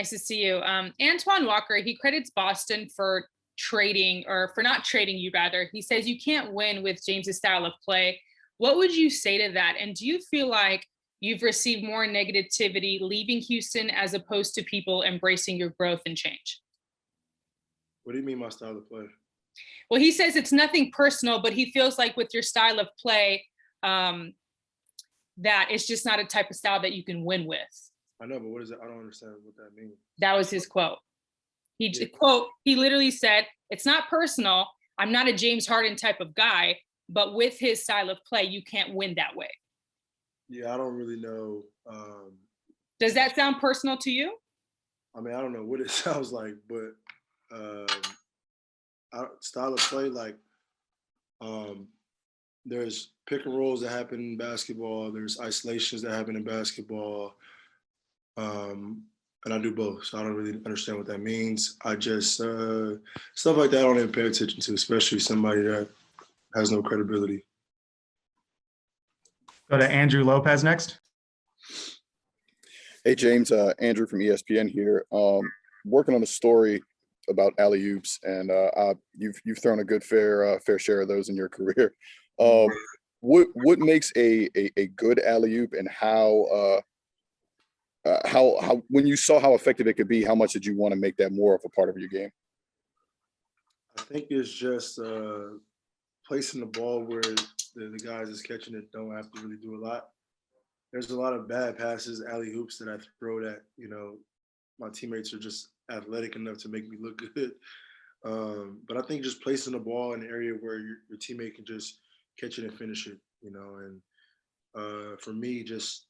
Nice to see you. Antoine Walker, he credits Boston for trading, or for not trading you rather. He says you can't win with James's style of play. What would you say to that? And do you feel like you've received more negativity leaving Houston as opposed to people embracing your growth and change? What do you mean my style of play? Well, he says it's nothing personal, but he feels like with your style of play, that it's just not a type of style that you can win with. I know, but what is it? I don't understand what that means. That was his quote. He literally said, it's not personal. I'm not a James Harden type of guy, but with his style of play, you can't win that way. Yeah, I don't really know. Does that sound personal to you? I mean, I don't know what it sounds like, but style of play, like there's pick and rolls that happen in basketball. There's isolations that happen in basketball. And I do both, so I don't really understand what that means. I just, stuff like that I don't even pay attention to, especially somebody that has no credibility. Go to Andrew Lopez next. Hey, James, Andrew from ESPN here. Working on a story about alley-oops, and you've thrown a good fair share of those in your career. What makes a good alley-oop, and how when you saw how effective it could be, how much did you want to make that more of a part of your game? I think it's just placing the ball where the guys that's catching it don't have to really do a lot. There's a lot of bad passes, alley-oops that I throw that, my teammates are just athletic enough to make me look good. But I think just placing the ball in an area where your teammate can just catch it and finish it, and for me, just,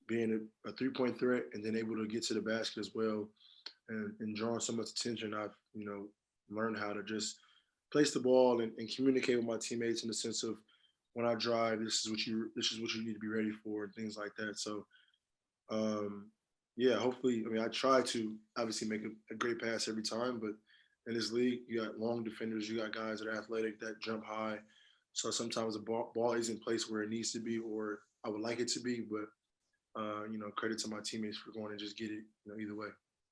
being a three-point threat and then able to get to the basket as well, and drawing so much attention, I've, learned how to just place the ball and communicate with my teammates in the sense of, when I drive, this is what you need to be ready for, and things like that. So, yeah, hopefully, I try to obviously make a great pass every time, but in this league, you got long defenders, you got guys that are athletic, that jump high. So sometimes the ball isn't placed where it needs to be, or I would like it to be, but credit to my teammates for going and just get it, either way.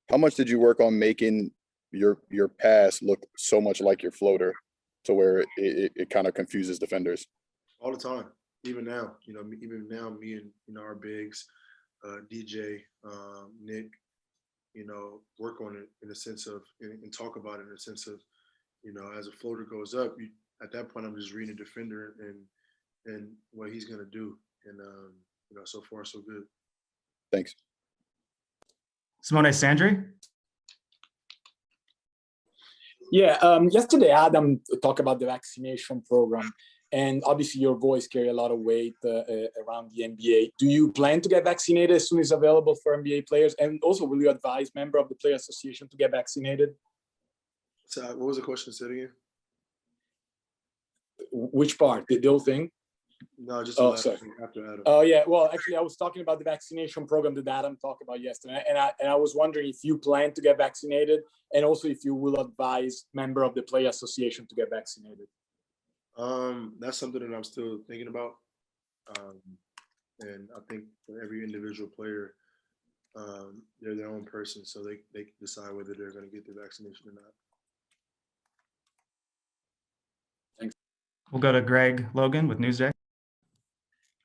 How much did you work on making your pass look so much like your floater, to where it kind of confuses defenders? All the time, even now, me and our bigs, DJ, Nick, work on it in the sense of, and talk about it in the sense of, as a floater goes up, at that point I'm just reading the defender and what he's gonna do, and so far so good. Thanks. Simone Sandri. Yeah, yesterday Adam talked about the vaccination program, and obviously your voice carry a lot of weight around the NBA. Do you plan to get vaccinated as soon as available for NBA players? And also, will you advise member of the Player Association to get vaccinated? So what was the question? Say it again. Which part? The whole thing? No, just sorry. After Adam. Oh yeah. Well, actually, I was talking about the vaccination program that Adam talked about yesterday, and I was wondering if you plan to get vaccinated, and also if you will advise member of the Player Association to get vaccinated. That's something that I'm still thinking about, and I think for every individual player, they're their own person, so they can decide whether they're going to get the vaccination or not. Thanks. We'll go to Greg Logan with Newsday.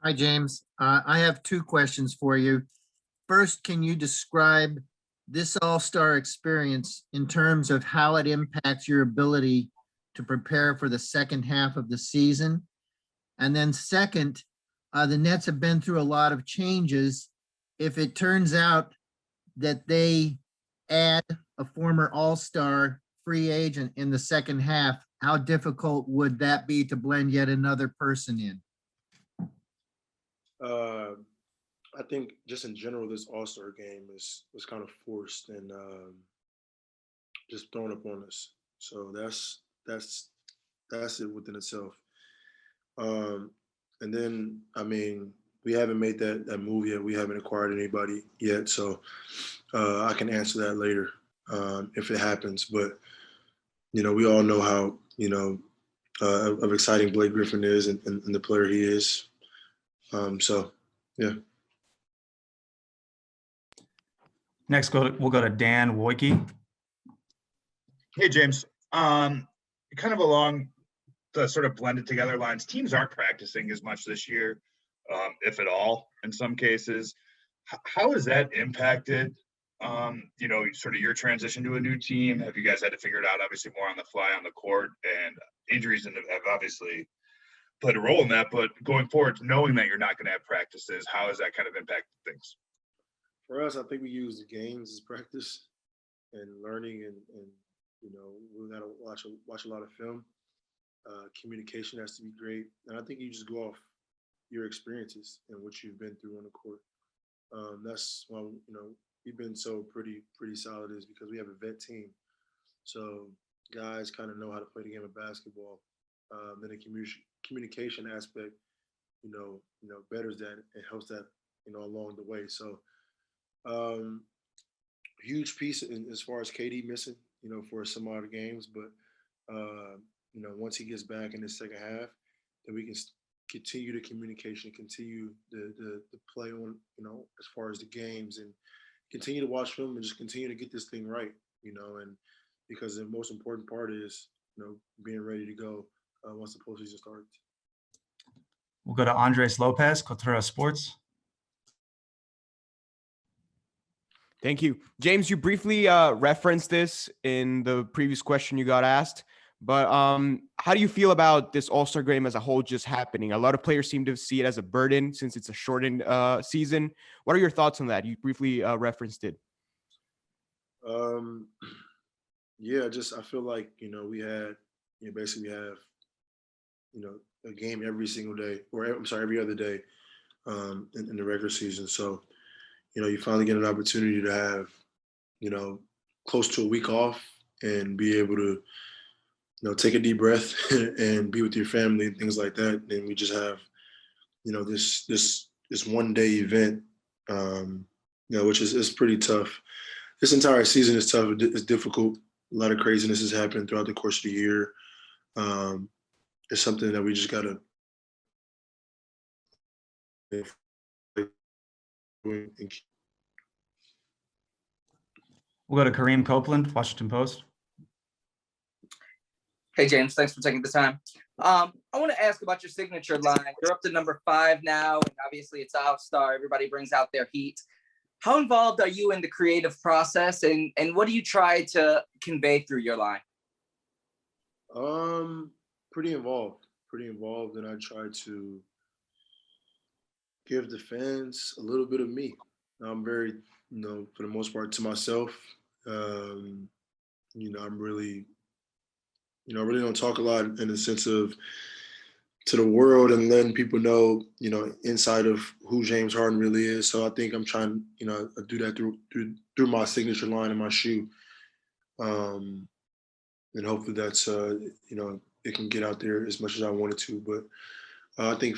Hi, James. I have two questions for you. First, can you describe this All-Star experience in terms of how it impacts your ability to prepare for the second half of the season? And then second, the Nets have been through a lot of changes. If it turns out that they add a former All-Star free agent in the second half, how difficult would that be to blend yet another person in? I think just in general, this All-Star game was kind of forced and just thrown up on us. So that's it within itself. And then, we haven't made that move yet. We haven't acquired anybody yet. So I can answer that later if it happens. But, we all know how, of exciting Blake Griffin is and the player he is. So, yeah. Next, we'll go to Dan Wojcicki. Hey, James. Kind of along the sort of blended together lines, teams aren't practicing as much this year, if at all, in some cases. How has that impacted, sort of your transition to a new team? Have you guys had to figure it out, obviously, more on the fly on the court, and injuries have obviously played a role in that, but going forward, knowing that you're not going to have practices, how has that kind of impacted things? For us, I think we use the games as practice and learning, and we got to watch a lot of film. Communication has to be great, and I think you just go off your experiences and what you've been through on the court. That's why we've been so pretty solid, is because we have a vet team, so guys kind of know how to play the game of basketball. Then the communication aspect, betters that and helps that along the way. So huge piece as far as KD missing, for some odd games, but once he gets back in the second half, then we can continue the communication, continue the play on, as far as the games, and continue to watch film and just continue to get this thing right, and because the most important part is, being ready to go once the postseason starts. We'll go to Andres Lopez, Cultura Sports. Thank you. James, you briefly referenced this in the previous question you got asked, but how do you feel about this All-Star game as a whole just happening? A lot of players seem to see it as a burden since it's a shortened season. What are your thoughts on that? You briefly referenced it. Yeah, I feel like, we had, basically have, a game every single day, or I'm sorry, every other day in the regular season. So, you finally get an opportunity to have, close to a week off and be able to, take a deep breath and be with your family and things like that. And we just have, this 1 day event, which is pretty tough. This entire season is tough. It's difficult. A lot of craziness has happened throughout the course of the year. It's something that we just gotta. We'll go to Kareem Copeland, Washington Post. Hey, James, thanks for taking the time. I want to ask about your signature line. You're up to number 5 now, and obviously it's All-Star. Everybody brings out their heat. How involved are you in the creative process, and what do you try to convey through your line? Pretty involved, and I try to give the fans a little bit of me. I'm very, for the most part, to myself. I'm really, I really don't talk a lot in the sense of to the world and letting people know, inside of who James Harden really is. So I think I'm trying, to do that through my signature line and my shoe. And hopefully that's, it can get out there as much as I want it to. But I think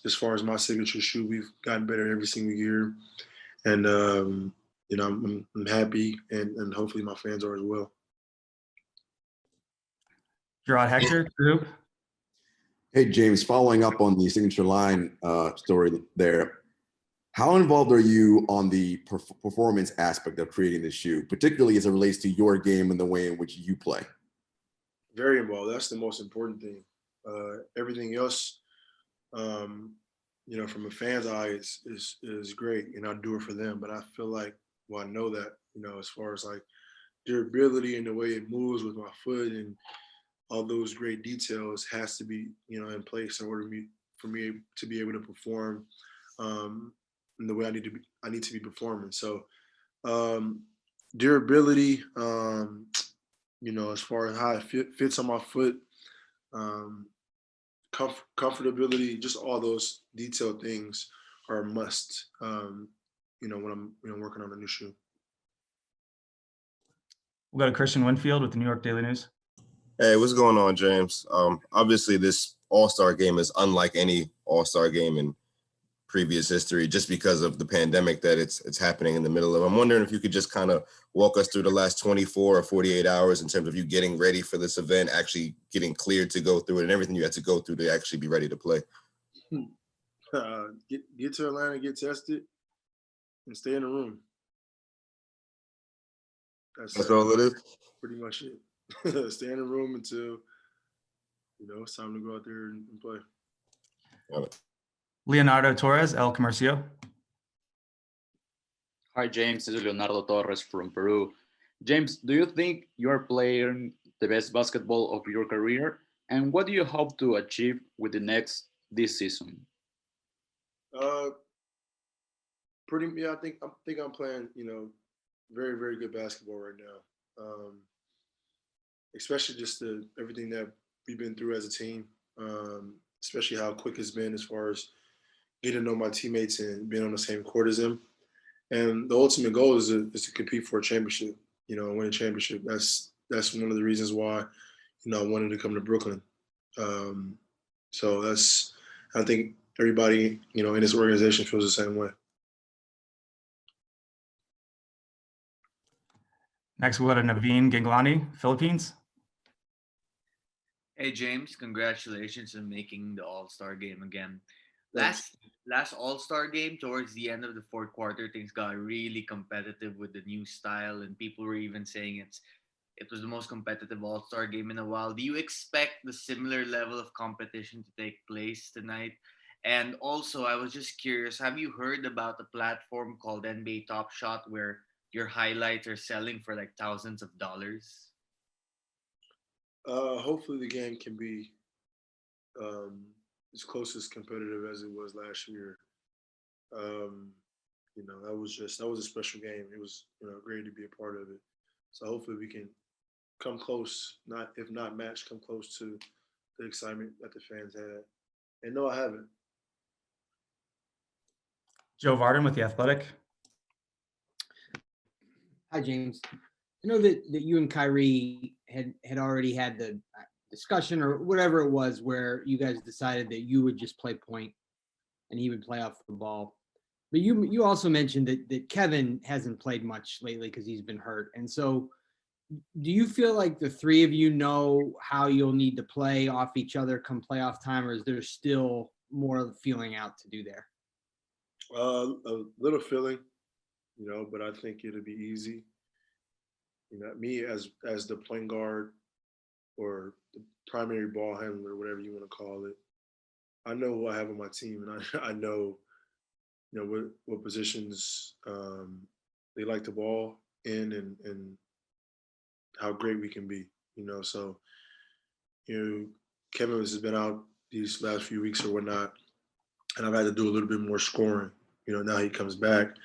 as far as my signature shoe, we've gotten better every single year. And, I'm happy, and hopefully my fans are as well. Gerard Hector, Group. Hey, James, following up on the signature line story there, how involved are you on the performance aspect of creating the shoe, particularly as it relates to your game and the way in which you play? Very involved. That's the most important thing. Everything else, from a fan's eye is great, and I do it for them. But I feel like, I know that, as far as like durability and the way it moves with my foot and all those great details has to be, in place in order for me to be able to perform in the way I need to be performing. So durability, as far as how it fits on my foot, comfortability, just all those detailed things are a must, when I'm working on a new shoe. We'll go to Christian Winfield with the New York Daily News. Hey, what's going on, James? Obviously, this All-Star game is unlike any All-Star game in previous history, just because of the pandemic that it's happening in the middle of. I'm wondering if you could just kind of walk us through the last 24 or 48 hours in terms of you getting ready for this event, actually getting cleared to go through it, and everything you had to go through to actually be ready to play. Get to Atlanta, get tested, and stay in the room. That's all it is. pretty much it. Stay in the room until it's time to go out there and play. Got it. Leonardo Torres, El Comercio. Hi, James. This is Leonardo Torres from Peru. James, do you think you are playing the best basketball of your career? And what do you hope to achieve with this season? I think I'm playing, very, very good basketball right now. Especially just everything that we've been through as a team. Especially how quick it's been as far as getting to know my teammates and being on the same court as them. And the ultimate goal is to compete for a championship, and win a championship. That's one of the reasons why, I wanted to come to Brooklyn. So I think everybody, in this organization feels the same way. Next, we'll go to Naveen Ginglani, Philippines. Hey James, congratulations on making the All-Star game again. Thanks. Last All-Star game, towards the end of the fourth quarter, things got really competitive with the new style, and people were even saying it was the most competitive All-Star game in a while. Do you expect the similar level of competition to take place tonight? And also, I was just curious, have you heard about the platform called NBA Top Shot where your highlights are selling for like thousands of dollars? Hopefully the game can be as close as competitive as it was last year. That was a special game. It was great to be a part of it. So hopefully we can come close, if not match, come close to the excitement that the fans had. And no, I haven't. Joe Varden with The Athletic. Hi, James. I know that you and Kyrie had already had the discussion or whatever it was where you guys decided that you would just play point and he would play off the ball. But you also mentioned that Kevin hasn't played much lately because he's been hurt. And so do you feel like the three of you know how you'll need to play off each other come playoff time, or is there still more feeling out to do there? A little feeling, but I think it'll be easy. Me as the point guard or the primary ball handler, whatever you want to call it, I know who I have on my team, and I know, what positions they like the ball in, and how great we can be. So Kevin has been out these last few weeks or whatnot, and I've had to do a little bit more scoring. Now he comes back,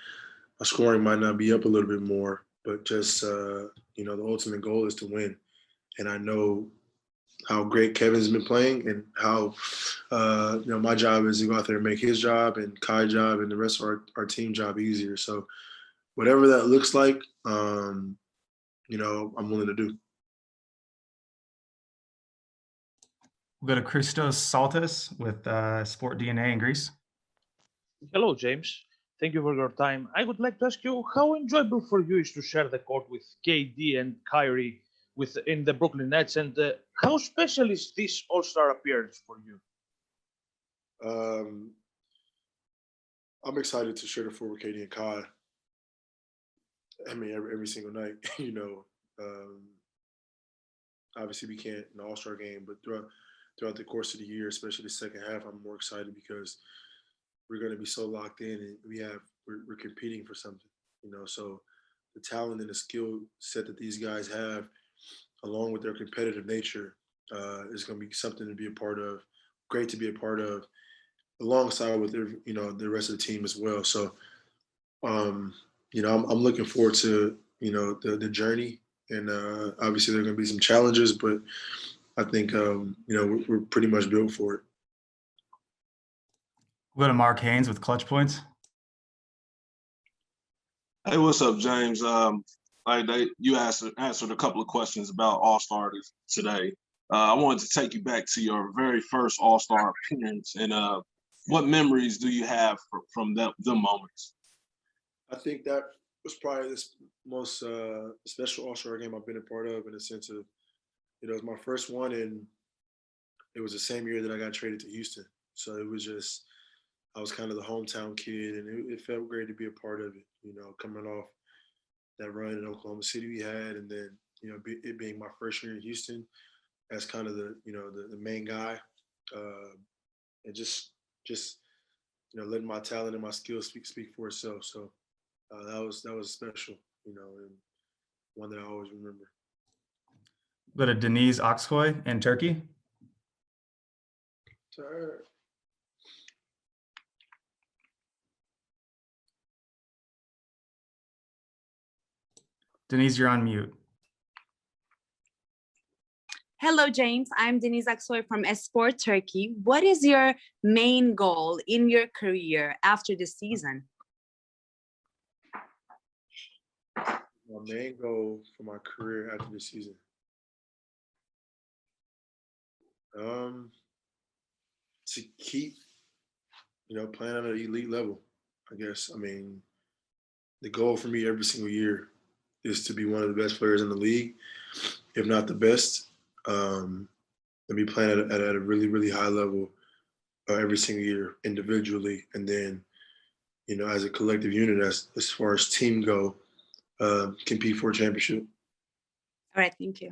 my scoring might not be up a little bit more, but just the ultimate goal is to win. And I know how great Kevin's been playing, and how my job is to go out there and make his job and Kai's job and the rest of our team job easier. So whatever that looks like, I'm willing to do. We'll go to Christos Saltis with Sport DNA in Greece. Hello, James. Thank you for your time. I would like to ask you how enjoyable for you is to share the court with KD and Kyrie in the Brooklyn Nets, and how special is this All-Star appearance for you? I'm excited to share the floor with KD and Kai. I mean, every single night. Obviously we can't in the All-Star game, but throughout the course of the year, especially the second half, I'm more excited because we're going to be so locked in, and we're competing for something. So the talent and the skill set that these guys have, along with their competitive nature, is going to be something to be a part of. Great to be a part of, alongside with the rest of the team as well. So, I'm looking forward to the journey, and obviously there are going to be some challenges, but I think we're pretty much built for it. We'll go to Mark Haynes with Clutch Points. Hey, what's up, James? You answered a couple of questions about All-Star today. I wanted to take you back to your very first All-Star appearance, and what memories do you have from them moments? I think that was probably the most special All-Star game I've been a part of, in the sense of, it was my first one, and it was the same year that I got traded to Houston. So it was just, I was kind of the hometown kid, and it felt great to be a part of it, coming off that run in Oklahoma City we had, and then it being my first year in Houston, as kind of the main guy, and just letting my talent and my skills speak for itself. So that was special, and one that I always remember. Go to Denise Oxcoy in Turkey. Sir. Denise, you're on mute. Hello, James. I'm Denise Aksoy from Esport Turkey. What is your main goal in your career after the season? My main goal for my career after the season. To keep, playing at an elite level, I guess. I mean, the goal for me every single year is to be one of the best players in the league, if not the best, and be playing at a really, really high level every single year individually. And then, as a collective unit, as far as team go, compete for a championship. All right, thank you.